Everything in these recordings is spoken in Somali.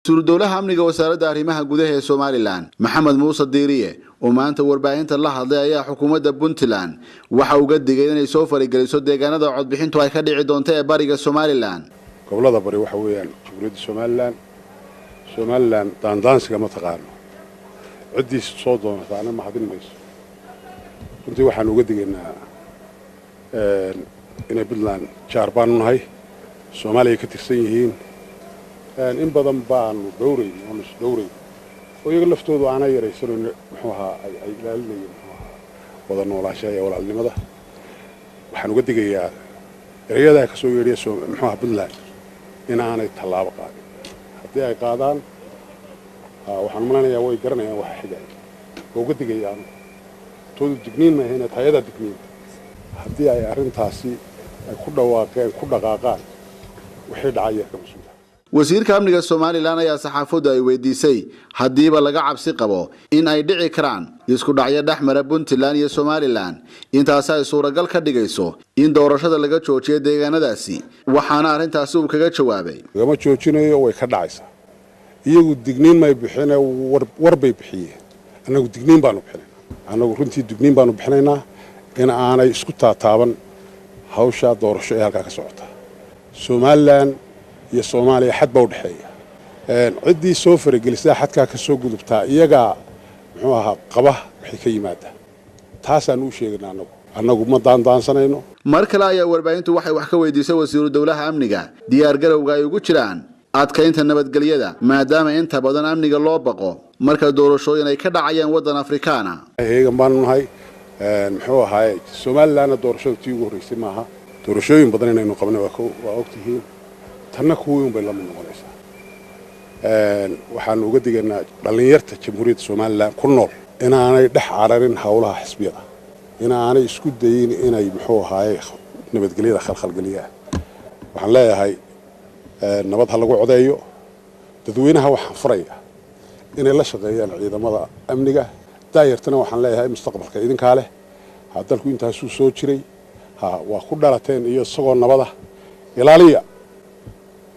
wasiir dowlaha amniga wasaaradda arrimaha gudaha ee Soomaaliland Maxamed Muuse Diiriye oo maanta warbaahinta la hadlay ayaa xukuumadda Puntland waxa uu gadigay inay soo farigeliso deegaanada codbixintu ay ka dhici doonto ee bariga Soomaaliland gobolada bari waxa weeyaan Jamhuuriyadda Soomaaliland daandaansiga ma taqaano cidiis soo doontaana ma hadin mayso runtii waxaan uga digaynaa inay Puntland jaarbaan nahay Soomaaliya ka tirsan yihiin in badan baan dhowray oo iyaga laftoodu aan yaraysan muxuu ahaa ay ilaalinayeen wada noolaanshaha iyo walaalnimada waxaan uga digayaa ereyada ka soo yeeriya muxuu ahaa Puntland in aanay tallaabo qaadin haddii ay qaadaan waxaan maleynayaa way garanayaan waxa xigay oo uga digayaan toodu digniin ma ahayna tayada digniin haddii ay arrintaasi ay ku dhawaaqeen ku dhaqaaqaan wixii dhacaya ka masuul wasiirka amniga Soomaaliland ayaa saxaafaddu ay weydiisay hadiiba laga cabsi qabo in ay dhici karaan isku dhacyo dhaxmara Puntland iyo Soomaaliland intaas ay suuragal ka dhigayso in doorashada laga joojiyo deegaanadaasi waxaana arrintaasi uu kaga jawaabay lama joojinayo way ka dhacaysaa iyagu digniin may bixin war bay bixiyeen anagu digniin baanu bixinaynaa anagu runtii digniin baanu bixinaynaa in aanay isku taataaban hawsha doorasho ee halka ka socota Soomaaliland iyo Soomaaliya xad baa u dhaxeeya cidii soo faragelisay xadka ka soo gudubtaa iyaga muxuu ahaa qaba wixii ka yimaada taasaan u sheegnaa anagu ma daandaansanayno mar kale ayaa warbaahintu waxay wax ka weydiisay wasiir dowlaha amniga diyaar garowga ay ugu jiraan adkaynta nabadgelyada maadaama inta badan amniga loo baqo marka doorashooyin ay ka dhacayaan wadan Afrikaana heegan baan nahay muxuu ahaa Soomaaliland doorashada tii ugu horeysay maaha doorashooyin badan inaynu qabnay waa ogtihiin tanna kuween bay la mid noqonaysaa waxaan uga digaynaa dhalinyarta Jamhuuriyadda Soomaaliland ku nool in aanay dhex cararin hawlaha xisbiyada in aanay isku dayin inay muxuu ahaa nabadgelyada khalkhalgeliyaan waxaan leeyahay nabad ha lagu codeeyo dadweynaha waxaan furayaa inay la shaqeeyaan ciidamada amniga daayirtana waxaan leeyahay mustaqbalka idinka leh hadalku intaas soo jiray waa ku dhalateen iyo isagoo nabada ilaaliya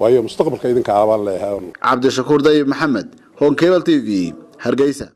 waayo mustaqbalka idinka aabaan leeyahay Cabdi Shakuur Dayib Maxamed Hon Cable TV Hargeysa.